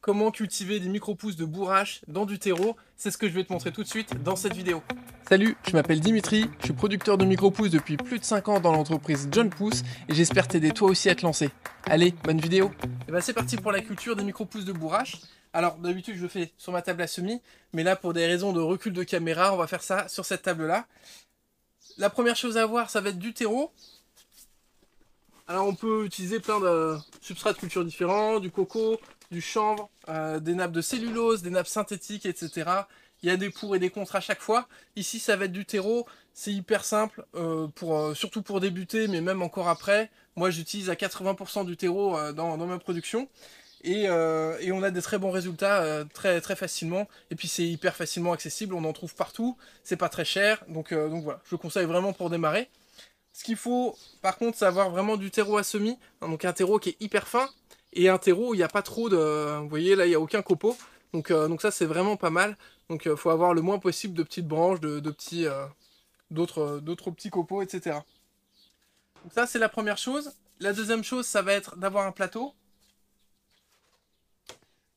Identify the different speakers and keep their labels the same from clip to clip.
Speaker 1: comment cultiver des micro-pousses de bourrache dans du terreau. C'est ce que je vais te montrer tout de suite dans cette vidéo. Salut, je m'appelle Dimitri, je suis producteur de micro-pousses depuis plus de 5 ans dans l'entreprise John Pousse et j'espère t'aider toi aussi à te lancer. Allez, bonne vidéo. Et ben c'est parti pour la culture des micro-pousses de bourrache. Alors d'habitude je le fais sur ma table à semis, mais là pour des raisons de recul de caméra, on va faire ça sur cette table-là. La première chose à voir, ça va être du terreau. Alors on peut utiliser plein de substrats de culture différents, du coco, du chanvre, des nappes de cellulose, des nappes synthétiques, etc. Il y a des pour et des contre à chaque fois. Ici ça va être du terreau, c'est hyper simple, surtout pour débuter, mais même encore après. Moi j'utilise à 80% du terreau dans ma production. Et on a des très bons résultats très facilement. Et puis c'est hyper facilement accessible, on en trouve partout, c'est pas très cher. Donc voilà, je le conseille vraiment pour démarrer. Ce qu'il faut, par contre, c'est avoir vraiment du terreau à semis, hein, donc un terreau qui est hyper fin, et un terreau où il n'y a pas trop de... Vous voyez, là, il n'y a aucun copeau, donc ça, c'est vraiment pas mal. Donc il faut avoir le moins possible de petites branches, de petits... d'autres petits copeaux, etc. Donc ça, c'est la première chose. La deuxième chose, ça va être d'avoir un plateau.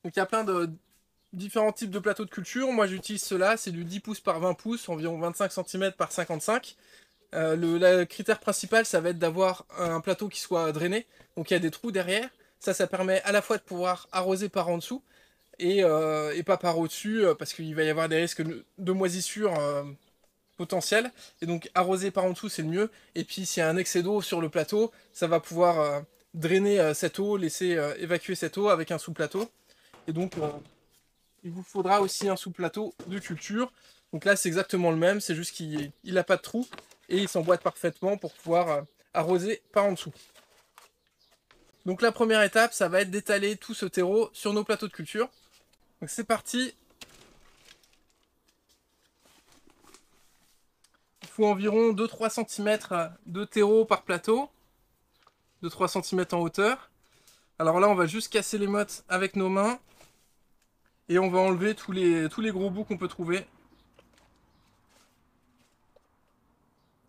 Speaker 1: Donc il y a plein de différents types de plateaux de culture. Moi, j'utilise ceux-là, c'est du 10 pouces par 20 pouces, environ 25 cm par 55. Le critère principal, ça va être d'avoir un plateau qui soit drainé, donc il y a des trous derrière. Ça permet à la fois de pouvoir arroser par en dessous et pas par au-dessus, parce qu'il va y avoir des risques de moisissure potentiels. Et donc arroser par en dessous, c'est le mieux. Et puis s'il y a un excès d'eau sur le plateau, ça va pouvoir drainer cette eau, laisser évacuer cette eau avec un sous-plateau. Et donc il vous faudra aussi un sous-plateau de culture. Donc là, c'est exactement le même, c'est juste qu'il n'a pas de trou et il s'emboîte parfaitement pour pouvoir arroser par en dessous. Donc la première étape, ça va être d'étaler tout ce terreau sur nos plateaux de culture. Donc c'est parti. Il faut environ 2-3 cm de terreau par plateau, 2-3 cm en hauteur. Alors là, on va juste casser les mottes avec nos mains et on va enlever tous les gros bouts qu'on peut trouver.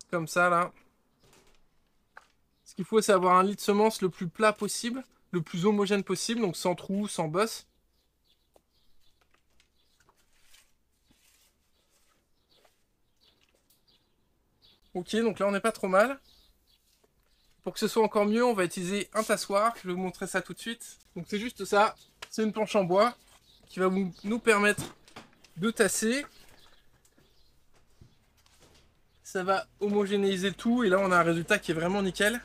Speaker 1: Comme ça, là. Ce qu'il faut, c'est avoir un lit de semences le plus plat possible, le plus homogène possible, donc sans trou, sans bosse. Ok, donc là on n'est pas trop mal. Pour que ce soit encore mieux, on va utiliser un tassoir. Je vais vous montrer ça tout de suite. Donc c'est juste ça, c'est une planche en bois qui va nous permettre de tasser. Ça va homogénéiser le tout et là on a un résultat qui est vraiment nickel.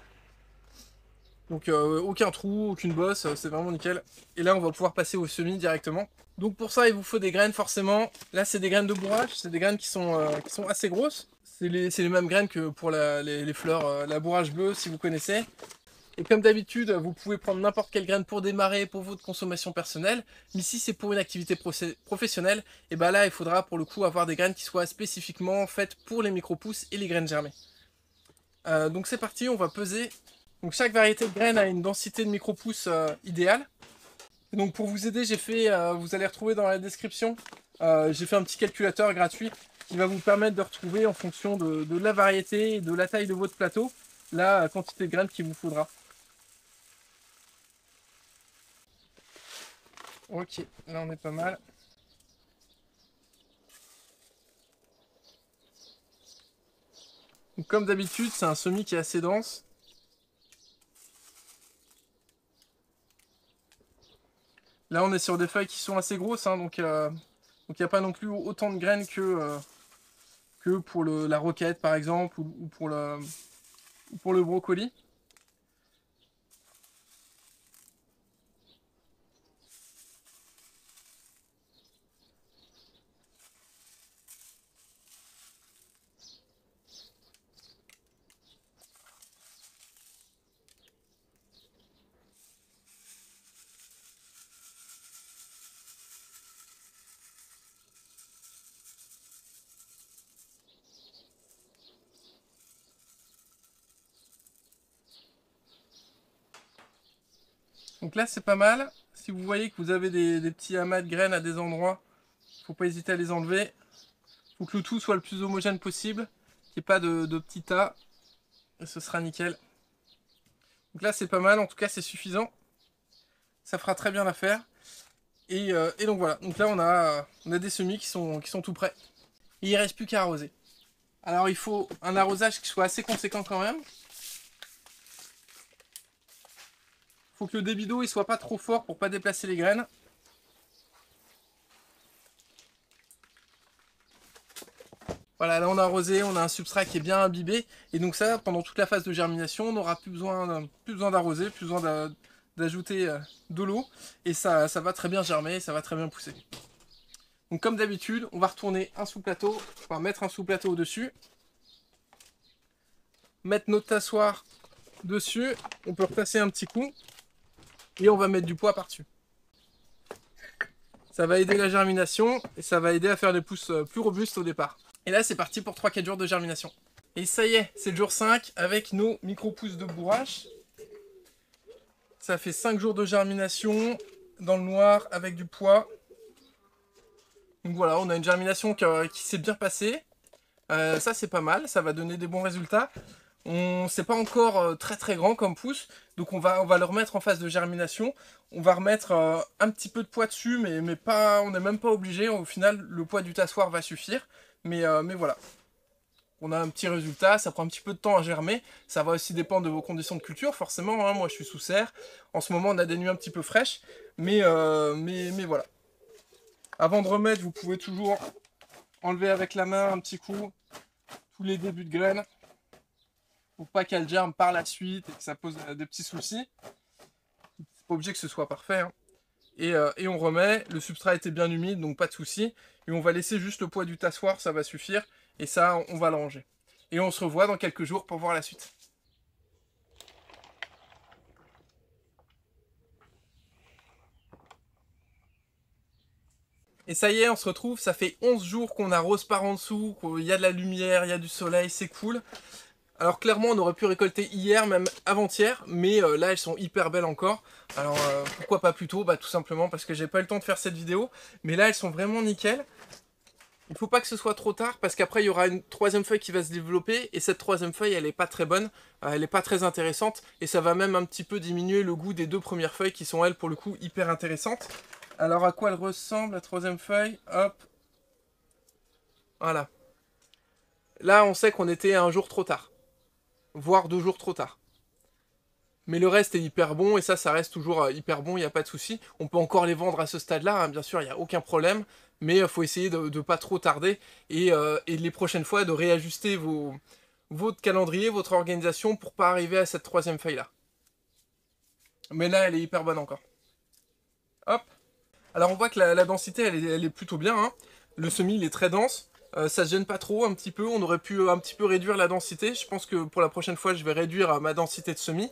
Speaker 1: Donc aucun trou, aucune bosse, c'est vraiment nickel. Et là on va pouvoir passer au semis directement. Donc pour ça il vous faut des graines forcément. Là c'est des graines de bourrache, c'est des graines qui sont assez grosses. C'est les mêmes graines que pour les fleurs, la bourrache bleue si vous connaissez. Et comme d'habitude, vous pouvez prendre n'importe quelle graine pour démarrer pour votre consommation personnelle. Mais si c'est pour une activité professionnelle, et ben là il faudra pour le coup avoir des graines qui soient spécifiquement faites pour les micro-pousses et les graines germées. Donc c'est parti, on va peser. Donc chaque variété de graines a une densité de micro-pousses idéale. Et donc pour vous aider, vous allez retrouver dans la description, j'ai fait un petit calculateur gratuit qui va vous permettre de retrouver en fonction de la variété et de la taille de votre plateau, la quantité de graines qu'il vous faudra. Ok, là on est pas mal. Donc, comme d'habitude, c'est un semis qui est assez dense. Là on est sur des feuilles qui sont assez grosses, hein, donc il n'y a pas non plus autant de graines que pour la roquette par exemple ou pour le brocoli. Donc là c'est pas mal. Si vous voyez que vous avez des petits amas de graines à des endroits, faut pas hésiter à les enlever. Faut que le tout soit le plus homogène possible, qu'il n'y ait pas de petits tas, et ce sera nickel. Donc là c'est pas mal, en tout cas c'est suffisant. Ça fera très bien l'affaire. Et donc voilà, donc là on a des semis qui sont tout prêts. Et il ne reste plus qu'à arroser. Alors il faut un arrosage qui soit assez conséquent quand même. Il faut que le débit d'eau ne soit pas trop fort pour ne pas déplacer les graines. Voilà, là on a arrosé, on a un substrat qui est bien imbibé. Et donc ça, pendant toute la phase de germination, on n'aura plus besoin d'arroser, plus besoin d'ajouter de l'eau. Et ça va très bien germer, ça va très bien pousser. Donc comme d'habitude, on va retourner un sous-plateau, enfin mettre un sous-plateau au-dessus. Mettre notre tassoir dessus, on peut repasser un petit coup. Et on va mettre du poids par-dessus. Ça va aider la germination et ça va aider à faire des pousses plus robustes au départ. Et là c'est parti pour 3-4 jours de germination. Et ça y est, c'est le jour 5 avec nos micro-pousses de bourrache. Ça fait 5 jours de germination dans le noir avec du poids. Donc voilà, on a une germination qui s'est bien passée. Ça c'est pas mal, ça va donner des bons résultats. C'est pas encore très très grand comme pousse, donc on va le remettre en phase de germination. On va remettre un petit peu de poids dessus, mais pas, on n'est même pas obligé. Au final, le poids du tassoir va suffire. Mais voilà, on a un petit résultat, ça prend un petit peu de temps à germer. Ça va aussi dépendre de vos conditions de culture, forcément. Hein. Moi, je suis sous serre. En ce moment, on a des nuits un petit peu fraîches, mais voilà. Avant de remettre, vous pouvez toujours enlever avec la main un petit coup tous les débuts de graines, pour pas qu'elle germe par la suite et que ça pose des petits soucis. C'est pas obligé que ce soit parfait. Hein. Et on remet, le substrat était bien humide, donc pas de soucis. Et on va laisser juste le poids du tassoir, ça va suffire. Et ça, on va le ranger. Et on se revoit dans quelques jours pour voir la suite. Et ça y est, on se retrouve, ça fait 11 jours qu'on arrose par en dessous, qu'il y a de la lumière, il y a du soleil, c'est cool. Alors clairement on aurait pu récolter hier, même avant-hier, mais là elles sont hyper belles encore. Alors pourquoi pas plus tôt? Bah tout simplement parce que j'ai pas eu le temps de faire cette vidéo, mais là elles sont vraiment nickel. Il faut pas que ce soit trop tard parce qu'après il y aura une troisième feuille qui va se développer et cette troisième feuille elle est pas très bonne, elle est pas très intéressante et ça va même un petit peu diminuer le goût des deux premières feuilles qui sont elles pour le coup hyper intéressantes. Alors à quoi elle ressemble la troisième feuille? Hop, voilà. Là on sait qu'on était un jour trop tard, voire 2 jours trop tard. Mais le reste est hyper bon, et ça reste toujours hyper bon, il n'y a pas de souci. On peut encore les vendre à ce stade-là, hein, bien sûr, il n'y a aucun problème, mais il faut essayer de ne pas trop tarder, et les prochaines fois de réajuster votre calendrier, votre organisation, pour pas arriver à cette troisième feuille-là. Mais là, elle est hyper bonne encore. Hop. Alors on voit que la densité, elle est plutôt bien, hein. Le semis, il est très dense. Ça se gêne pas trop un petit peu, on aurait pu un petit peu réduire la densité. Je pense que pour la prochaine fois je vais réduire ma densité de semis.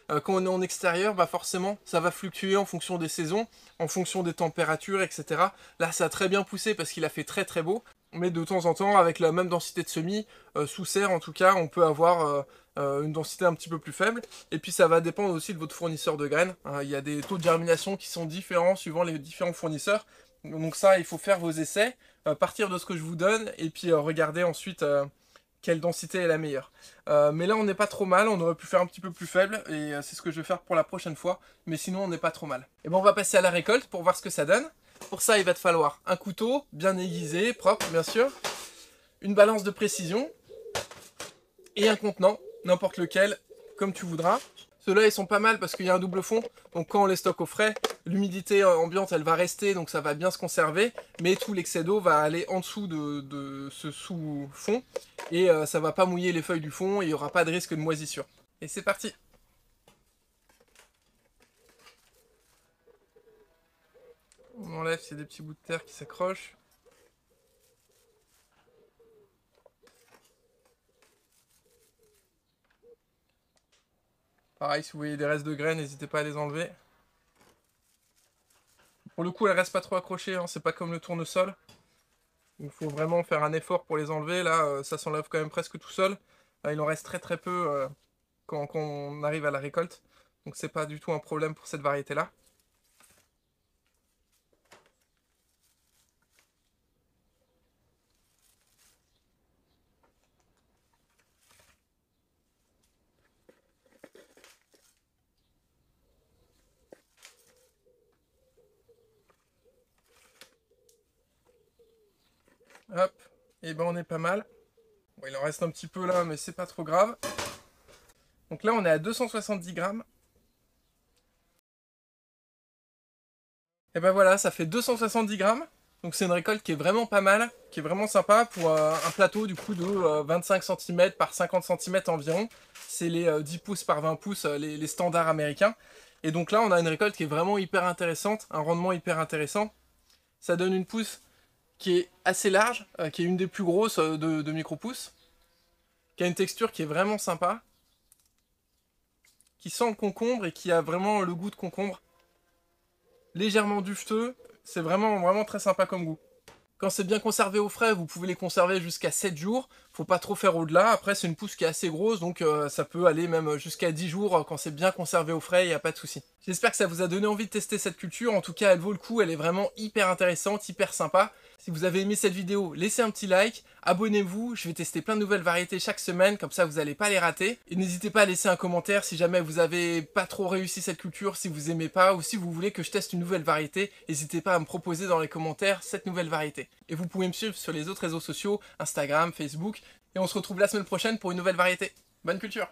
Speaker 1: Quand on est en extérieur, bah forcément ça va fluctuer en fonction des saisons, en fonction des températures, etc. Là ça a très bien poussé parce qu'il a fait très très beau. Mais de temps en temps, avec la même densité de semis, sous serre en tout cas, on peut avoir une densité un petit peu plus faible. Et puis ça va dépendre aussi de votre fournisseur de graines. Il y a des taux de germination qui sont différents suivant les différents fournisseurs. Donc ça, il faut faire vos essais, partir de ce que je vous donne, et puis regarder ensuite quelle densité est la meilleure. Mais là, on n'est pas trop mal, on aurait pu faire un petit peu plus faible, et c'est ce que je vais faire pour la prochaine fois, mais sinon, on n'est pas trop mal. Et bon, on va passer à la récolte pour voir ce que ça donne. Pour ça, il va te falloir un couteau, bien aiguisé, propre, bien sûr, une balance de précision, et un contenant, n'importe lequel, comme tu voudras. Ceux-là, ils sont pas mal parce qu'il y a un double fond. Donc quand on les stocke au frais, l'humidité ambiante, elle va rester, donc ça va bien se conserver. Mais tout l'excès d'eau va aller en dessous de ce sous-fond. Et ça va pas mouiller les feuilles du fond et il n'y aura pas de risque de moisissure. Et c'est parti! On enlève ces des petits bouts de terre qui s'accrochent. Pareil, si vous voyez des restes de graines, n'hésitez pas à les enlever. Pour le coup, elles restent pas trop accrochées, hein, c'est pas comme le tournesol. Il faut vraiment faire un effort pour les enlever. Là, ça s'enlève quand même presque tout seul. Là, il en reste très très peu quand on arrive à la récolte. Donc c'est pas du tout un problème pour cette variété-là. Hop, et ben on est pas mal. Bon, il en reste un petit peu là, mais c'est pas trop grave. Donc là, on est à 270 grammes. Et ben voilà, ça fait 270 grammes. Donc c'est une récolte qui est vraiment pas mal, qui est vraiment sympa pour un plateau du coup de 25 cm par 50 cm environ. C'est les 10 pouces par 20 pouces, les standards américains. Et donc là, on a une récolte qui est vraiment hyper intéressante, un rendement hyper intéressant. Ça donne une pousse qui est assez large, qui est une des plus grosses de micro-pousses, qui a une texture qui est vraiment sympa, qui sent le concombre et qui a vraiment le goût de concombre. Légèrement dufteux, c'est vraiment très sympa comme goût. Quand c'est bien conservé au frais, vous pouvez les conserver jusqu'à 7 jours. Faut pas trop faire au-delà. Après, c'est une pousse qui est assez grosse, donc ça peut aller même jusqu'à 10 jours quand c'est bien conservé au frais, il n'y a pas de souci. J'espère que ça vous a donné envie de tester cette culture. En tout cas, elle vaut le coup, elle est vraiment hyper intéressante, hyper sympa. Si vous avez aimé cette vidéo, laissez un petit like, abonnez-vous, je vais tester plein de nouvelles variétés chaque semaine, comme ça vous n'allez pas les rater. Et n'hésitez pas à laisser un commentaire si jamais vous avez pas trop réussi cette culture, si vous aimez pas, ou si vous voulez que je teste une nouvelle variété, n'hésitez pas à me proposer dans les commentaires cette nouvelle variété. Et vous pouvez me suivre sur les autres réseaux sociaux, Instagram, Facebook, et on se retrouve la semaine prochaine pour une nouvelle variété. Bonne culture!